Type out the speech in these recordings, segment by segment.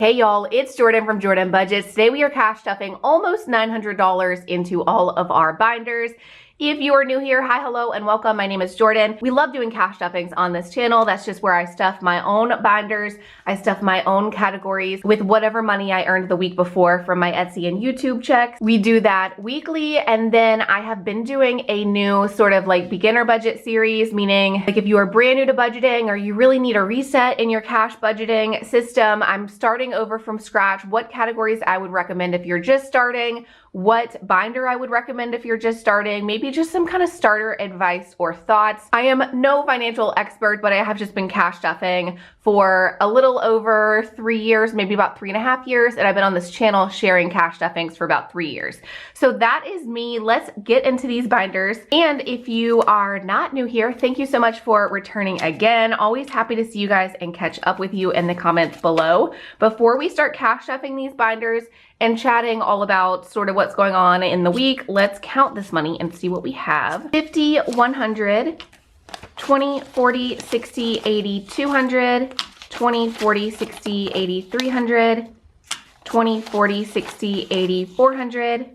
Hey y'all, it's Jordan from Jordan Budgets. Today we are cash stuffing almost $900 into all of our binders. If you are new here, hi, hello, and welcome. My name is Jordan. We love doing cash stuffings on this channel. That's just where I stuff my own binders. I stuff my own categories with whatever money I earned the week before from my Etsy and YouTube checks. We do that weekly, and then I have been doing a new sort of like beginner budget series, meaning like if you are brand new to budgeting or you really need a reset in your cash budgeting system, I'm starting over from scratch. What categories I would recommend if you're just starting, what binder I would recommend if you're just starting, maybe just some kind of starter advice or thoughts. I am no financial expert, but I have just been cash stuffing for a little over 3 years, maybe about 3.5 years, and I've been on this channel sharing cash stuffings for about 3 years. So that is me. Let's get into these binders. And if you are not new here, thank you so much for returning again. Always happy to see you guys and catch up with you in the comments below. Before we start cash stuffing these binders and chatting all about sort of what's going on in the week, let's count this money and see what we have. 50, 100, 20, 40, 60, 80, 200, 20, 40, 60, 80, 300, 20, 40, 60, 80, 400,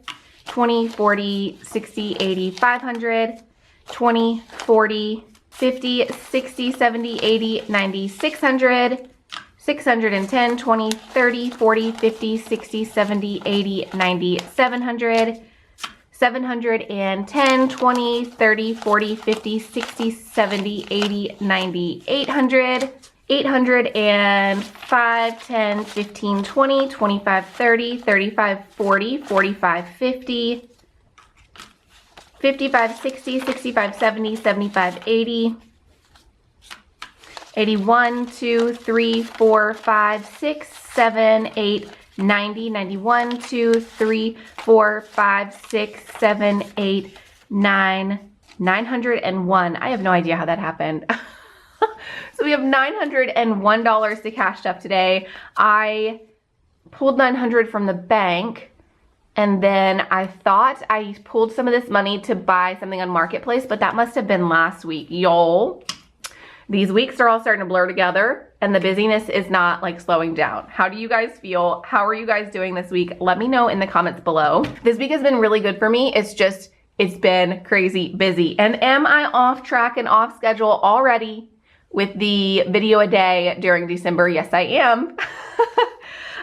20, 40, 60, 80, 500, 20, 40, 50, 60, 70, 80, 90, 600, 610, 20, 30, 40, 50, 60, 70, 80, 90, 700, 710, 20, 30, 40, 50, 60, 70, 80, 90, 800, 805, 10, 15, 20, 25, 30, 35, 40, 45, 50, 55, 60, 65, 70, 75, 80, 81, 2, 3, 4, 5, 6, 7, 8, 90, 91, 2, 3, 4, 5, 6, 7, 8, 9, 901. I have no idea how that happened. So we have $901 to cash stuff today. I pulled 900 from the bank, and then I thought I pulled some of this money to buy something on Marketplace, but that must have been last week, y'all. These weeks are all starting to blur together and the busyness is not like slowing down. How do you guys feel? How are you guys doing this week? Let me know in the comments below. This week has been really good for me. It's been crazy busy. And am I off track and off schedule already with the video a day during December? Yes, I am.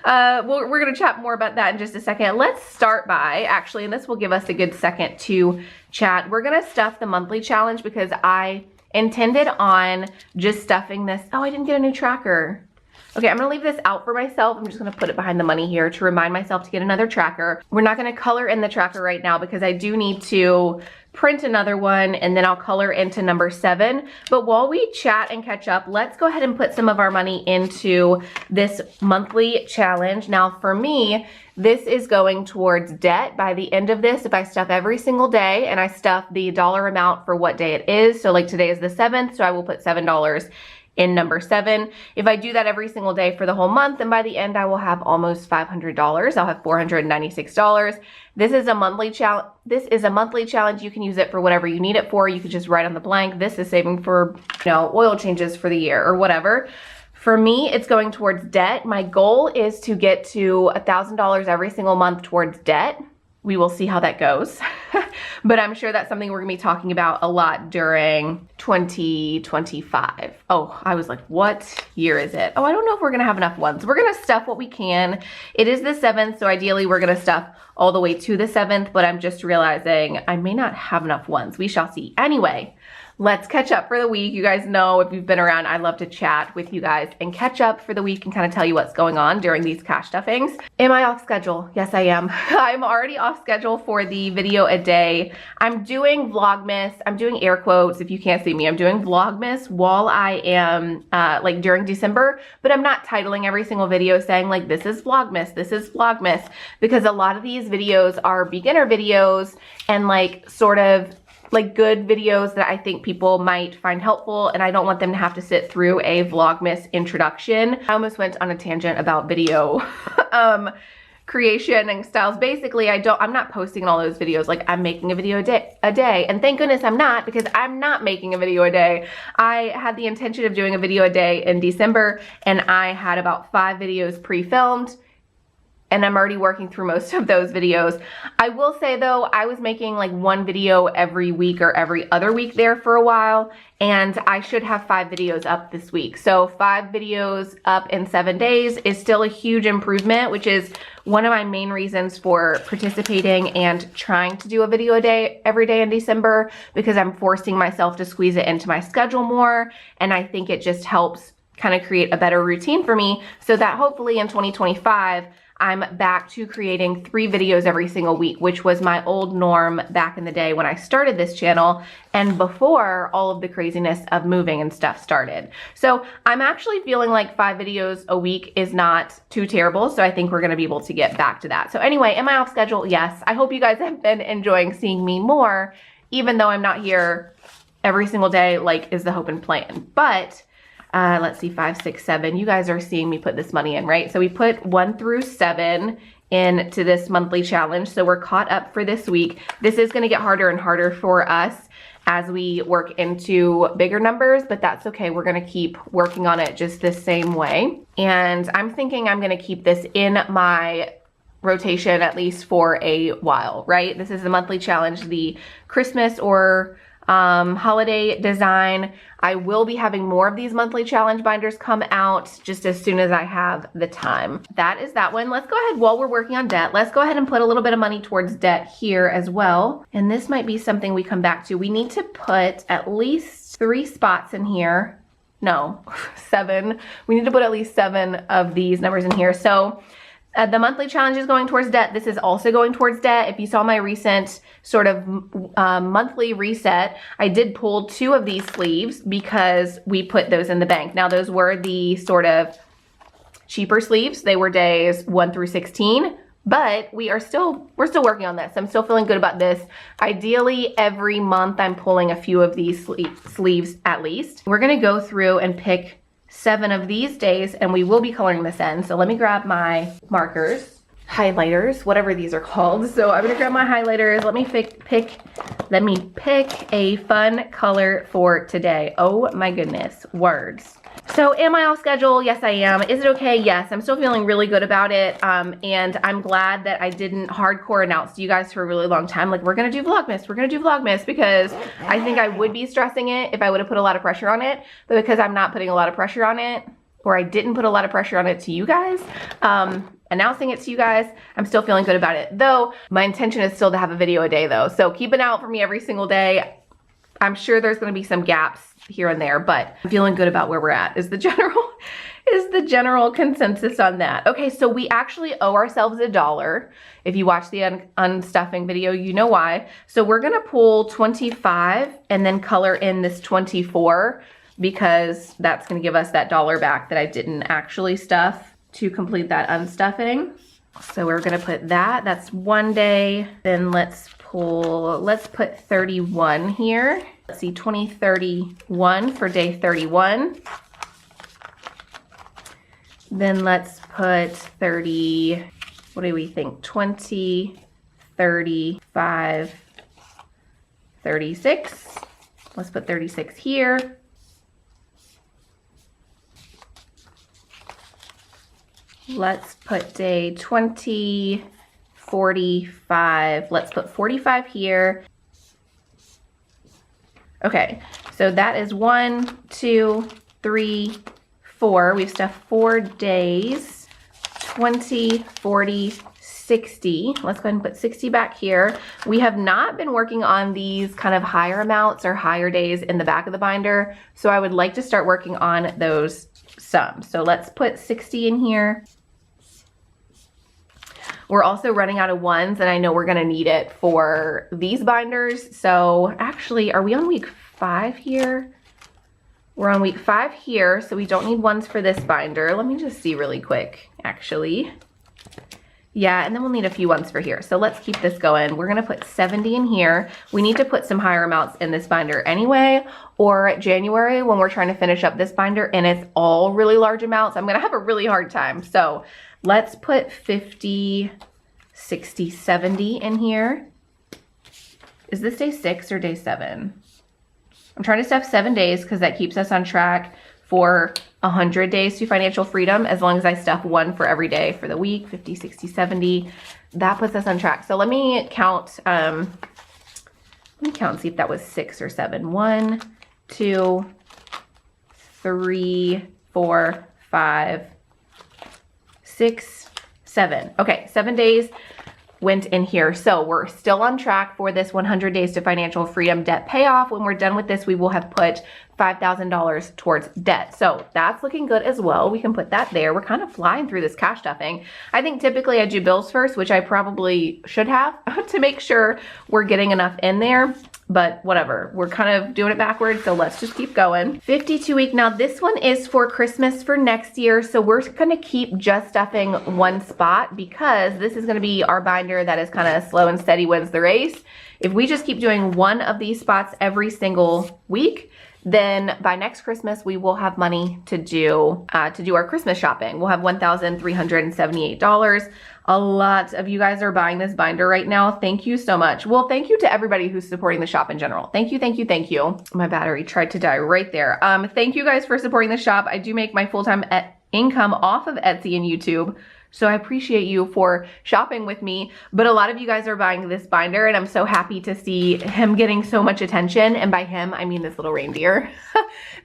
We're gonna chat more about that in just a second. Let's start by, actually, and this will give us a good second to chat. We're gonna stuff the monthly challenge because I intended on just stuffing this. Oh, I didn't get a new tracker. Okay, I'm gonna leave this out for myself. I'm just gonna put it behind the money here to remind myself to get another tracker. We're not gonna color in the tracker right now because I do need to print another one and then I'll color into number 7. But while we chat and catch up, let's go ahead and put some of our money into this monthly challenge. Now for me, this is going towards debt by the end of this. If I stuff every single day and I stuff the dollar amount for what day it is. So like today is the 7th, so I will put $7 in number 7. If I do that every single day for the whole month, then by the end I will have almost $500. I'll have $496. This is a monthly challenge. This is a monthly challenge. You can use it for whatever you need it for. You could just write on the blank. This is saving for, you know, oil changes for the year or whatever. For me, it's going towards debt. My goal is to get to $1,000 every single month towards debt. We will see how that goes. But I'm sure that's something we're gonna be talking about a lot during 2025. Oh, I was like, what year is it? Oh, I don't know if we're gonna have enough ones. We're gonna stuff what we can. It is the 7th, so ideally we're gonna stuff all the way to the 7th, but I'm just realizing I may not have enough ones. We shall see. Anyway, let's catch up for the week. You guys know if you've been around, I love to chat with you guys and catch up for the week and kind of tell you what's going on during these cash stuffings. Am I off schedule? Yes, I am. I'm already off schedule for the video a day. I'm doing Vlogmas. I'm doing air quotes if you can't see me. I'm doing Vlogmas while I am like during December, but I'm not titling every single video saying like, this is Vlogmas, this is Vlogmas, because a lot of these videos are beginner videos and like sort of like good videos that I think people might find helpful, and I don't want them to have to sit through a Vlogmas introduction. I almost went on a tangent about video creation and styles. Basically, I'm not posting all those videos like I'm making a video a day. And thank goodness I'm not, because I'm not making a video a day. I had the intention of doing a video a day in December, and I had about 5 videos pre-filmed, and I'm already working through most of those videos. I will say though, I was making like 1 video every week or every other week there for a while, and I should have 5 videos up this week. So 5 videos up in 7 days is still a huge improvement, which is one of my main reasons for participating and trying to do a video a day every day in December, because I'm forcing myself to squeeze it into my schedule more, and I think it just helps kind of create a better routine for me, so that hopefully in 2025, I'm back to creating 3 videos every single week, which was my old norm back in the day when I started this channel and before all of the craziness of moving and stuff started. So I'm actually feeling like 5 videos a week is not too terrible. So I think we're gonna be able to get back to that. So anyway, am I off schedule? Yes. I hope you guys have been enjoying seeing me more, even though I'm not here every single day like is the hope and plan. But let's see, 5, 6, 7. You guys are seeing me put this money in, right? So we put 1 through 7 into this monthly challenge. So we're caught up for this week. This is going to get harder and harder for us as we work into bigger numbers, but that's okay. We're going to keep working on it just the same way. And I'm thinking I'm going to keep this in my rotation at least for a while, right? This is the monthly challenge, the Christmas or holiday design. I will be having more of these monthly challenge binders come out just as soon as I have the time. That is that one. Let's go ahead, while we're working on debt, let's go ahead and put a little bit of money towards debt here as well. And this might be something we come back to. We need to put at least 3 spots in here. No, 7. We need to put at least 7 of these numbers in here. So the monthly challenge is going towards debt. This is also going towards debt. If you saw my recent sort of monthly reset, I did pull 2 of these sleeves because we put those in the bank. Now those were the sort of cheaper sleeves. They were days 1 through 16, but we're still working on this. I'm still feeling good about this. Ideally, every month I'm pulling a few of these sleeves at least. We're gonna go through and pick 7 of these days, and we will be coloring this in. So let me grab my markers, highlighters, whatever these are called. So I'm gonna grab my highlighters. Let me pick a fun color for today. Oh my goodness, words. So am I off schedule? Yes, I am. Is it okay? Yes, I'm still feeling really good about it. And I'm glad that I didn't hardcore announce to you guys for a really long time, like, we're gonna do Vlogmas, because I think I would be stressing it if I would have put a lot of pressure on it. But because I'm not putting a lot of pressure on it, or I didn't put a lot of pressure on it to you guys, announcing it to you guys, I'm still feeling good about it. Though my intention is still to have a video a day though. So keep an eye out for me every single day. I'm sure there's gonna be some gaps here and there, but I'm feeling good about where we're at is the general consensus on that. Okay, so we actually owe ourselves $1. If you watch the unstuffing video, you know why. So we're gonna pull 25 and then color in this 24, because that's gonna give us that $1 back that I didn't actually stuff to complete that unstuffing. So we're gonna put that, that's 1 day. Then let's put 31 here. Let's see, 2031 for day 31. Then let's put 30, what do we think? 20, 35, 36. Let's put 36 here. Let's put day 20, 45. Let's put 45 here. Okay, so that is 1, 2, 3, 4. We've stuffed 4 days. 20, 40, 60. Let's go ahead and put 60 back here. We have not been working on these kind of higher amounts or higher days in the back of the binder, so I would like to start working on those some. So let's put 60 in here. We're also running out of ones, and I know we're gonna need it for these binders. So actually, are we on week 5 here? We're on week 5 here, so we don't need ones for this binder. Let me just see really quick, actually. Yeah, and then we'll need a few ones for here. So let's keep this going. We're gonna put 70 in here. We need to put some higher amounts in this binder anyway, or January when we're trying to finish up this binder and it's all really large amounts, I'm gonna have a really hard time. So let's put 50, 60, 70 in here. Is this day 6 or day 7? I'm trying to stuff 7 days because that keeps us on track for 100 days to financial freedom, as long as I stuff one for every day for the week. 50, 60, 70. That puts us on track. So let me count. Let me count and see if that was 6 or 7. 1, 2, 3, 4, 5, 6, 7. Okay, 7 days went in here. So we're still on track for this 100 days to financial freedom debt payoff. When we're done with this, we will have put $5,000 towards debt. So that's looking good as well. We can put that there. We're kind of flying through this cash stuffing. I think typically I do bills first, which I probably should have to make sure we're getting enough in there. But whatever, we're kind of doing it backwards, so let's just keep going. 52 week, now this one is for Christmas for next year, so we're gonna keep just stuffing one spot because this is gonna be our binder that is kind of slow and steady wins the race. If we just keep doing one of these spots every single week, then by next Christmas, we will have money to do our Christmas shopping. We'll have $1,378. A lot of you guys are buying this binder right now. Thank you so much. Well, thank you to everybody who's supporting the shop in general. Thank you, thank you, thank you. My battery tried to die right there. Thank you guys for supporting the shop. I do make my full-time income off of Etsy and YouTube. So I appreciate you for shopping with me, but a lot of you guys are buying this binder and I'm so happy to see him getting so much attention. And by him, I mean this little reindeer.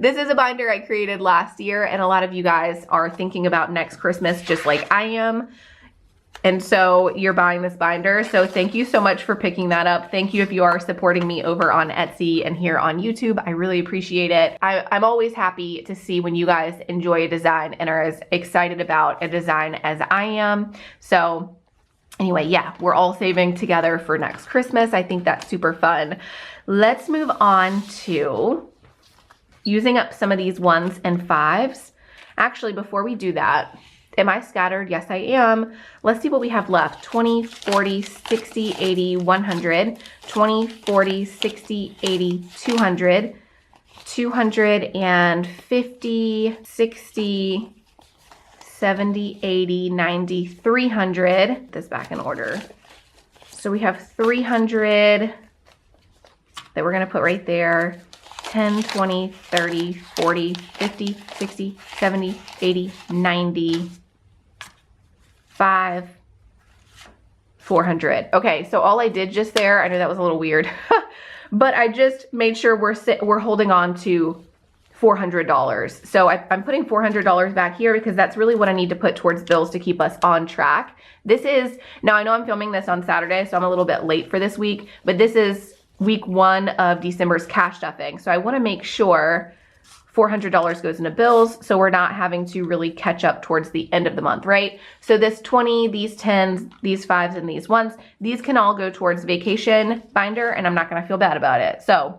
This is a binder I created last year and a lot of you guys are thinking about next Christmas just like I am. And so you're buying this binder. So thank you so much for picking that up. Thank you if you are supporting me over on Etsy and here on YouTube. I really appreciate it. I'm always happy to see when you guys enjoy a design and are as excited about a design as I am. So anyway, yeah, we're all saving together for next Christmas. I think that's super fun. Let's move on to using up some of these 1s and 5s. Actually, before we do that, am I scattered? Yes, I am. Let's see what we have left. 20, 40, 60, 80, 100, 20, 40, 60, 80, 200, 250, 60, 70, 80, 90, 300. This back in order. So we have 300 that we're gonna put right there. 10, 20, 30, 40, 50, 60, 70, 80, 90, 5, 400. Okay, so all I did just there, I know that was a little weird, but I just made sure we're holding on to $400. So I'm putting $400 back here because that's really what I need to put towards bills to keep us on track. This is, now I know I'm filming this on Saturday, so I'm a little bit late for this week, but this is week 1 of December's cash stuffing. So I wanna make sure $400 goes into bills, so we're not having to really catch up towards the end of the month, right? So this 20, these 10s, these 5s, and these 1s, these can all go towards vacation binder, and I'm not gonna feel bad about it. So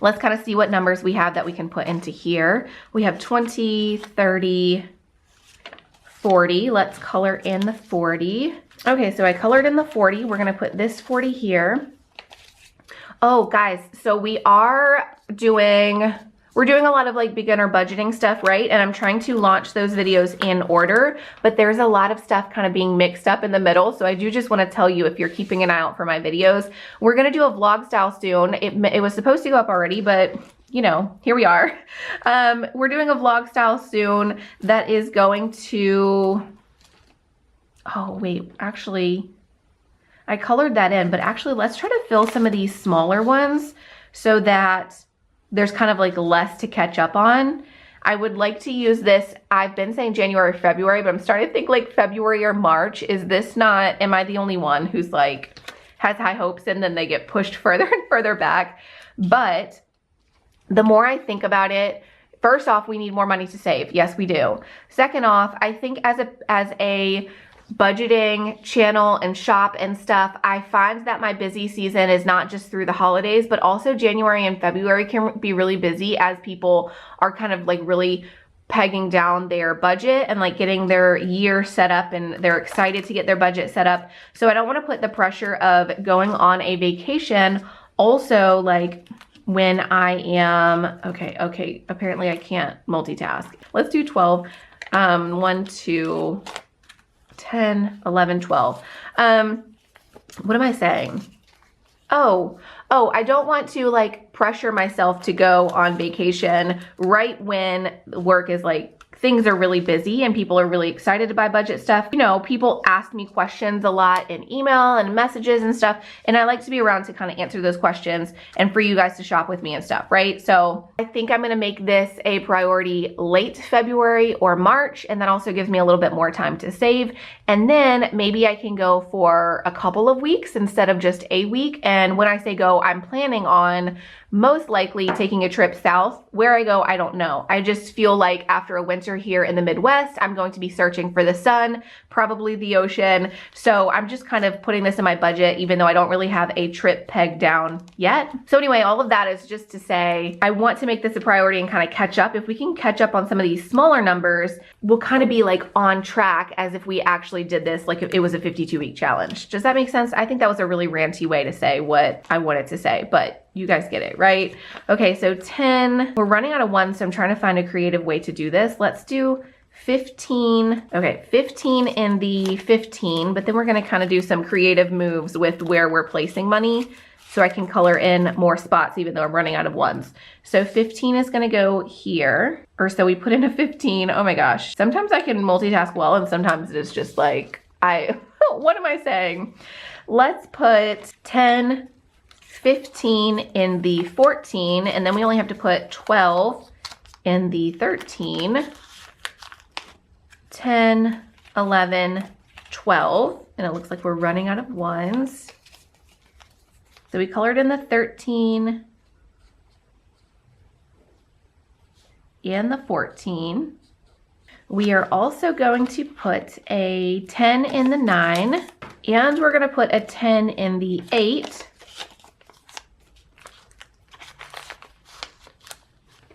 let's kind of see what numbers we have that we can put into here. We have 20, 30, 40. Let's color in the 40. Okay, so I colored in the 40. We're gonna put this 40 here. Oh, guys, so we're doing a lot of like beginner budgeting stuff, right? And I'm trying to launch those videos in order, but there's a lot of stuff kind of being mixed up in the middle. So I do just want to tell you, if you're keeping an eye out for my videos, we're going to do a vlog style soon. It was supposed to go up already, but you know, here we are. We're doing a vlog style soon that is going to, oh wait, actually, I colored that in, but actually let's try to fill some of these smaller ones so that there's kind of like less to catch up on. I would like to use this, I've been saying January, February, but I'm starting to think like February or March. Is this not, am I the only one who's like, has high hopes and then they get pushed further and further back? But the more I think about it, first off, we need more money to save. Yes, we do. Second off, I think as a budgeting channel and shop and stuff, I find that my busy season is not just through the holidays, but also January and February can be really busy as people are kind of like really pegging down their budget and like getting their year set up, and they're excited to get their budget set up. So I don't want to put the pressure of going on a vacation also like when I am, okay, apparently I can't multitask. Let's do 12. 1, 2, 10, 11, 12. What am I saying? Oh, I don't want to like pressure myself to go on vacation right when work is like, things are really busy and people are really excited to buy budget stuff. You know, people ask me questions a lot in email and messages and stuff, and I like to be around to kind of answer those questions and for you guys to shop with me and stuff, right? So I think I'm gonna make this a priority late February or March, and that also gives me a little bit more time to save. And then maybe I can go for a couple of weeks instead of just a week. And when I say go, I'm planning on most likely taking a trip south. Where I go, I don't know. I just feel like after a winter here in the Midwest, I'm going to be searching for the sun, probably the ocean. So I'm just kind of putting this in my budget, even though I don't really have a trip pegged down yet. So anyway, all of that is just to say, I want to make this a priority and kind of catch up. If we can catch up on some of these smaller numbers, we'll kind of be like on track as if we actually did this like if it was a 52-week challenge. Does that make sense? I think that was a really ranty way to say what I wanted to say, but you guys get it, right? Okay, so 10, we're running out of 1, so I'm trying to find a creative way to do this. Let's do 15. Okay, 15 in the 15, but then we're gonna kind of do some creative moves with where we're placing money so I can color in more spots even though I'm running out of 1s. So 15 is gonna go here, or so we put in a 15. Oh my gosh. Sometimes I can multitask well and sometimes it's just like, what am I saying? Let's put 10, 15 in the 14, and then we only have to put 12 in the 13, 10, 11, 12, and it looks like we're running out of 1s. So we colored in the 13 and the 14. We are also going to put a 10 in the 9, and we're gonna put a 10 in the 8.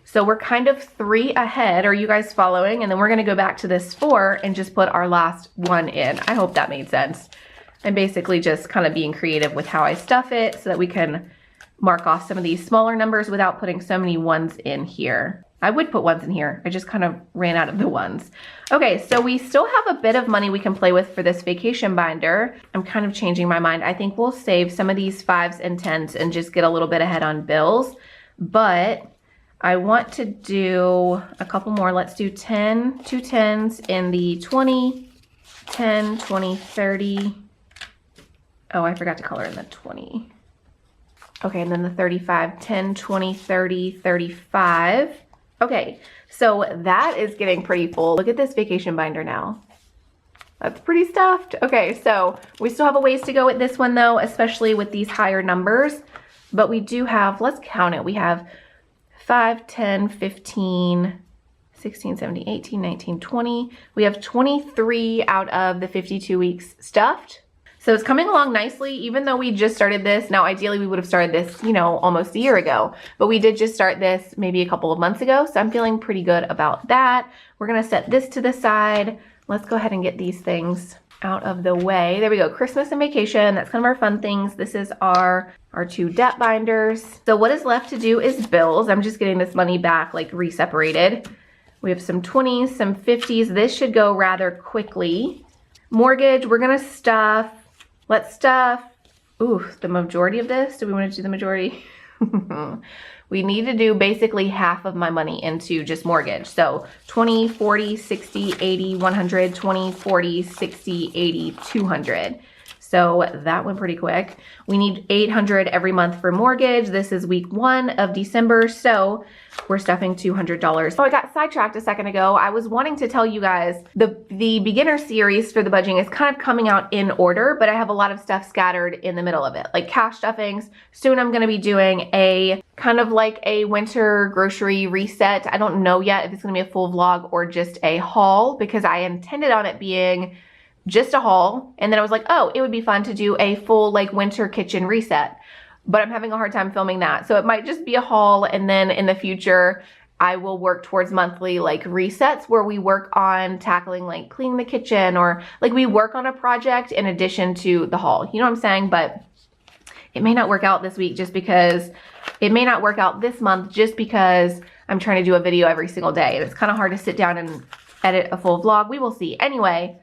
So we're kind of 3 ahead. Are you guys following? And then we're gonna go back to this 4 and just put our last 1 in. I hope that made sense. I'm basically just kind of being creative with how I stuff it so that we can mark off some of these smaller numbers without putting so many 1s in here. I would put 1s in here. I just kind of ran out of the 1s. Okay, so we still have a bit of money we can play with for this vacation binder. I'm kind of changing my mind. I think we'll save some of these 5s and 10s and just get a little bit ahead on bills. But I want to do a couple more. Let's do 10, 2 10s in the 20, 10, 20, 30. Oh, I forgot to color in the 20. Okay, and then the 35, 10, 20, 30, 35. Okay, so that is getting pretty full. Look at this vacation binder now. That's pretty stuffed. Okay, so we still have a ways to go with this one though, especially with these higher numbers. But we do have, let's count it. We have 5, 10, 15, 16, 17, 18, 19, 20. We have 23 out of the 52 weeks stuffed. So it's coming along nicely, even though we just started this. Now, ideally, we would have started this, you know, almost a year ago, but we did just start this maybe a couple of months ago. So I'm feeling pretty good about that. We're gonna set this to the side. Let's go ahead and get these things out of the way. There we go, Christmas and vacation. That's kind of our fun things. This is our 2 debt binders. So what is left to do is bills. I'm just getting this money back, like re-separated. We have some 20s, some 50s. This should go rather quickly. Mortgage, we're gonna stuff. Let's stuff, ooh, the majority of this. Do we want to do the majority? We need to do basically half of my money into just mortgage. So 20, 40, 60, 80, 100, 20, 40, 60, 80, 200. So that went pretty quick. We need 800 every month for mortgage. This is week 1 of December, so we're stuffing $200. So I got sidetracked a second ago. I was wanting to tell you guys the beginner series for the budgeting is kind of coming out in order, but I have a lot of stuff scattered in the middle of it, like cash stuffings. Soon I'm gonna be doing a kind of like a winter grocery reset. I don't know yet if it's gonna be a full vlog or just a haul, because I intended on it being just a haul, and then I was like, oh, it would be fun to do a full like winter kitchen reset, but I'm having a hard time filming that. So it might just be a haul, and then in the future I will work towards monthly like resets where we work on tackling like cleaning the kitchen, or like we work on a project in addition to the haul. You know what I'm saying? But it may not work out this week just because, it may not work out this month just because I'm trying to do a video every single day. And it's kind of hard to sit down and edit a full vlog. We will see. Anyway,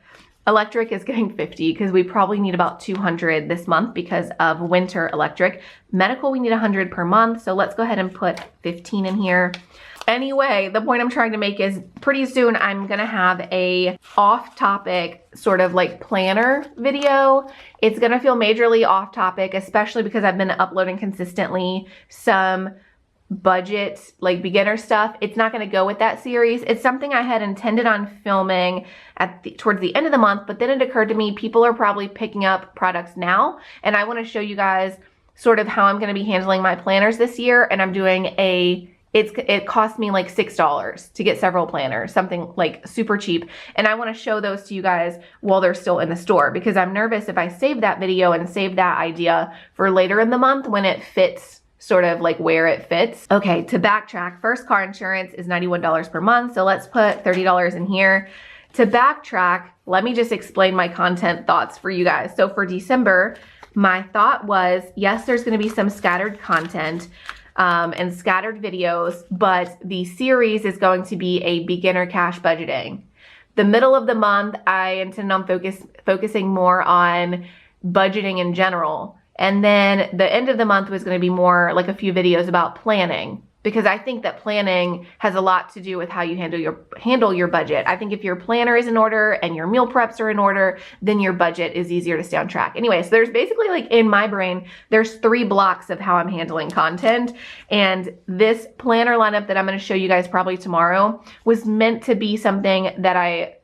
electric is getting 50 because we probably need about 200 this month because of winter electric. Medical, we need 100 per month. So let's go ahead and put 15 in here. Anyway, the point I'm trying to make is pretty soon I'm gonna have a off-topic sort of like planner video. It's gonna feel majorly off-topic, especially because I've been uploading consistently some budget, like beginner stuff. It's not gonna go with that series. It's something I had intended on filming towards the end of the month, but then it occurred to me people are probably picking up products now, and I wanna show you guys sort of how I'm gonna be handling my planners this year, and I'm doing it cost me like $6 to get several planners, something like super cheap. And I want to show those to you guys while they're still in the store, because I'm nervous if I save that video and save that idea for later in the month when it fits sort of like where it fits. Okay, to backtrack, first car insurance is $91 per month. So let's put $30 in here. To backtrack, let me just explain my content thoughts for you guys. So for December, my thought was, yes, there's going to be some scattered content, and scattered videos, but the series is going to be a beginner cash budgeting. The middle of the month, I intend on focusing more on budgeting in general. And then the end of the month was going to be more like a few videos about planning, because I think that planning has a lot to do with how you handle your budget. I think if your planner is in order and your meal preps are in order, then your budget is easier to stay on track. Anyway, so there's basically like in my brain, there's 3 blocks of how I'm handling content. And this planner lineup that I'm going to show you guys probably tomorrow was meant to be something that I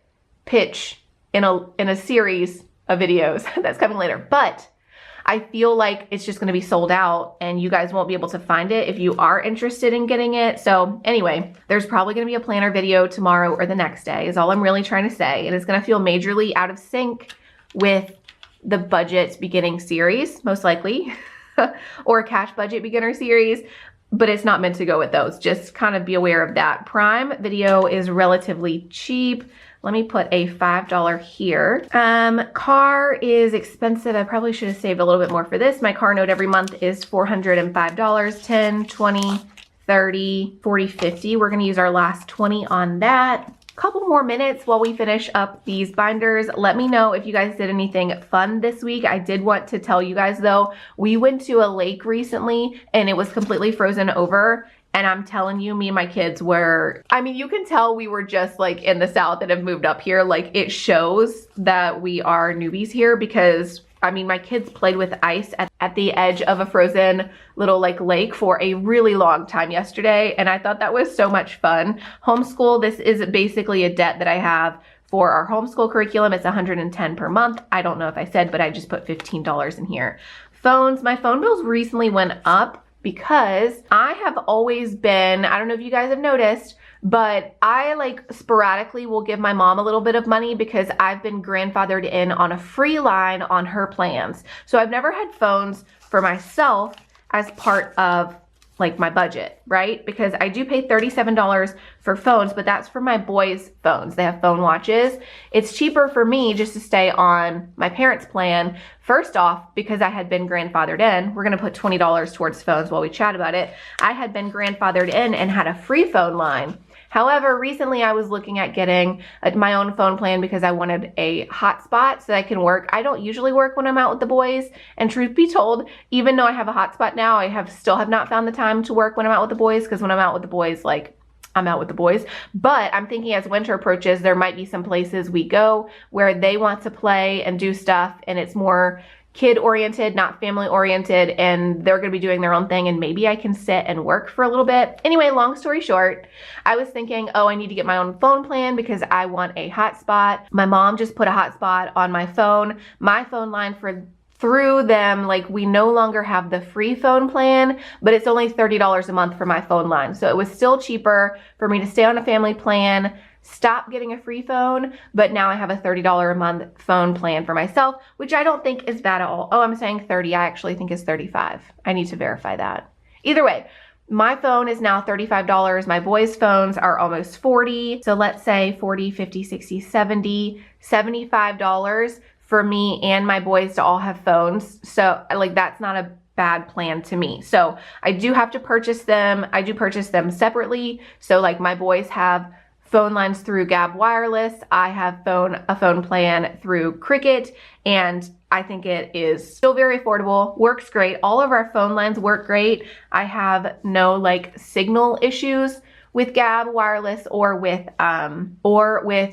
pitch in a series of videos that's coming later. But I feel like it's just going to be sold out and you guys won't be able to find it if you are interested in getting it. So anyway, there's probably going to be a planner video tomorrow or the next day is all I'm really trying to say. And it's going to feel majorly out of sync with the budget beginning series, most likely, or cash budget beginner series, but it's not meant to go with those. Just kind of be aware of that. Prime Video is relatively cheap. Let me put a $5 here. Car is expensive. I probably should have saved a little bit more for this. My car note every month is $405, 10, 20, 30, 40, 50. We're gonna use our last 20 on that. Couple more minutes while we finish up these binders. Let me know if you guys did anything fun this week. I did want to tell you guys though, we went to a lake recently and it was completely frozen over. And I'm telling you, me and my kids were, I mean, you can tell we were just like in the South and have moved up here. Like it shows that we are newbies here because I mean, my kids played with ice at the edge of a frozen little like lake for a really long time yesterday. And I thought that was so much fun. Homeschool, this is basically a debt that I have for our homeschool curriculum. It's $110 per month. I don't know if I said, but I just put $15 in here. Phones, my phone bills recently went up because I have always been, I don't know if you guys have noticed, but I like sporadically will give my mom a little bit of money because I've been grandfathered in on a free line on her plans. So I've never had phones for myself as part of like my budget, right? Because I do pay $37 for phones, but that's for my boys' phones. They have phone watches. It's cheaper for me just to stay on my parents' plan. First off, because I had been grandfathered in, we're gonna put $20 towards phones while we chat about it. I had been grandfathered in and had a free phone line. However, recently I was looking at getting my own phone plan because I wanted a hotspot so that I can work. I don't usually work when I'm out with the boys, and truth be told, even though I have a hotspot now, I still have not found the time to work when I'm out with the boys, because when I'm out with the boys, like, I'm out with the boys. But I'm thinking as winter approaches, there might be some places we go where they want to play and do stuff, and it's more kid-oriented, not family-oriented, and they're gonna be doing their own thing, and maybe I can sit and work for a little bit. Anyway, long story short, I was thinking, oh, I need to get my own phone plan because I want a hotspot. My mom just put a hotspot on my phone. My phone line through them, like we no longer have the free phone plan, but it's only $30 a month for my phone line. So it was still cheaper for me to stay on a family plan, stop getting a free phone, but now I have a $30 a month phone plan for myself, which I don't think is bad at all. Oh, I'm saying 30. I actually think is 35. I need to verify that. Either way, my phone is now $35. My boys' phones are almost $40. So let's say 40, 50, 60, 70, $75 for me and my boys to all have phones. So like that's not a bad plan to me. So I do have to purchase them. I do purchase them separately. So like my boys have phone lines through Gab Wireless. I have a phone plan through Cricket, and I think it is still very affordable, works great. All of our phone lines work great. I have no like signal issues with Gab Wireless or with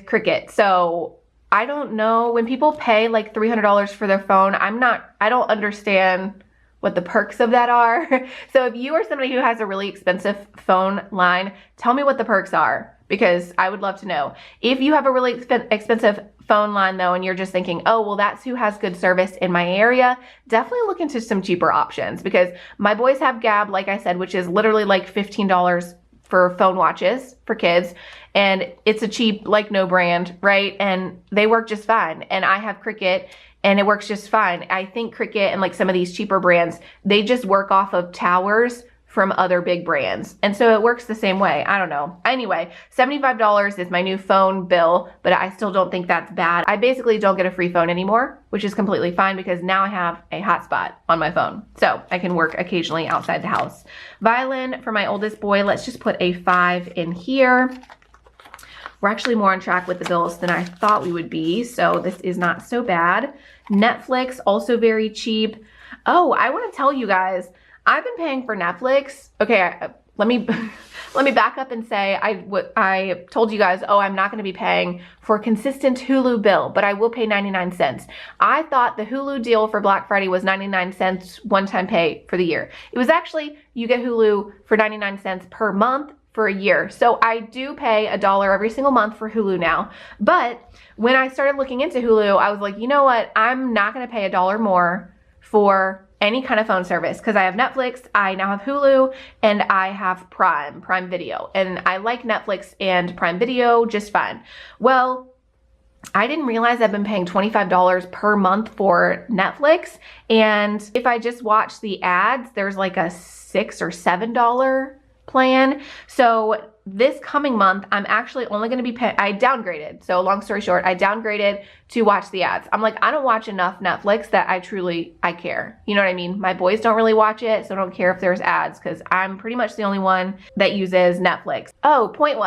Cricket. So I don't know, when people pay like $300 for their phone, I don't understand what the perks of that are. So if you are somebody who has a really expensive phone line, tell me what the perks are, because I would love to know. If you have a really expensive phone line though, and you're just thinking, oh, well, that's who has good service in my area, definitely look into some cheaper options, because my boys have Gab, like I said, which is literally like $15 for phone watches for kids. And it's a cheap, like no brand, right? And they work just fine. And I have Cricket, and it works just fine. I think Cricket and like some of these cheaper brands, they just work off of towers from other big brands. And so it works the same way. I don't know. Anyway, $75 is my new phone bill, but I still don't think that's bad. I basically don't get a free phone anymore, which is completely fine because now I have a hotspot on my phone. So I can work occasionally outside the house. Violin for my oldest boy, let's just put a 5 in here. We're actually more on track with the bills than I thought we would be, so this is not so bad. Netflix, also very cheap. Oh, I want to tell you guys, I've been paying for Netflix. Okay, let me back up and say I told you guys, oh, I'm not going to be paying for a consistent Hulu bill, but I will pay 99 cents. I thought the Hulu deal for Black Friday was 99 cents one-time pay for the year. It was actually, you get Hulu for 99 cents per month for a year. So I do pay $1 every single month for Hulu now. But when I started looking into Hulu, I was like, you know what? I'm not going to pay $1 more for any kind of phone service, because I have Netflix, I now have Hulu, and I have Prime Video. And I like Netflix and Prime Video just fine. Well, I didn't realize I've been paying $25 per month for Netflix. And if I just watch the ads, there's like a $6 or $7 plan. So this coming month, I'm actually only going to be paying, I downgraded. So long story short, I downgraded to watch the ads. I'm like, I don't watch enough Netflix that I care. You know what I mean? My boys don't really watch it, so I don't care if there's ads, because I'm pretty much the only one that uses Netflix. Oh, point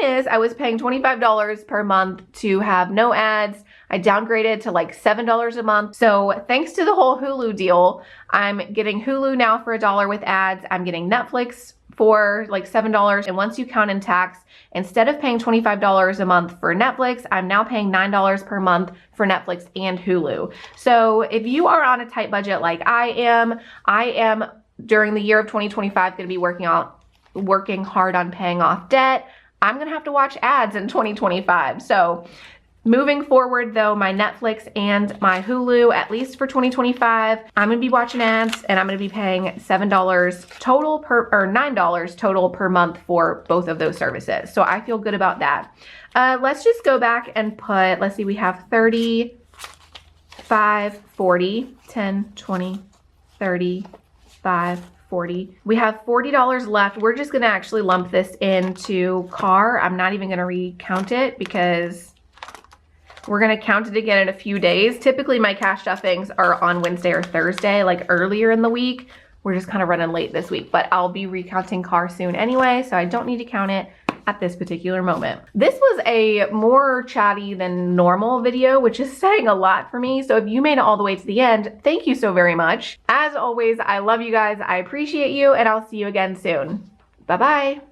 is I was paying $25 per month to have no ads. I downgraded to like $7 a month. So thanks to the whole Hulu deal, I'm getting Hulu now for $1 with ads. I'm getting Netflix for like $7. And once you count in tax, instead of paying $25 a month for Netflix, I'm now paying $9 per month for Netflix and Hulu. So if you are on a tight budget like I am during the year of 2025 going to be working hard on paying off debt. I'm going to have to watch ads in 2025. So moving forward though, my Netflix and my Hulu, at least for 2025, I'm gonna be watching ads, and I'm gonna be paying $7 total or $9 total per month for both of those services. So I feel good about that. Let's just go back and put, let's see, we have 30, 5, 40, 10, 20, 30, 5, 40. We have $40 left. We're just gonna actually lump this into car. I'm not even gonna recount it because we're gonna count it again in a few days. Typically my cash stuffings are on Wednesday or Thursday, like earlier in the week. We're just kind of running late this week, but I'll be recounting car soon anyway, so I don't need to count it at this particular moment. This was a more chatty than normal video, which is saying a lot for me. So if you made it all the way to the end, thank you so very much. As always, I love you guys. I appreciate you, and I'll see you again soon. Bye-bye.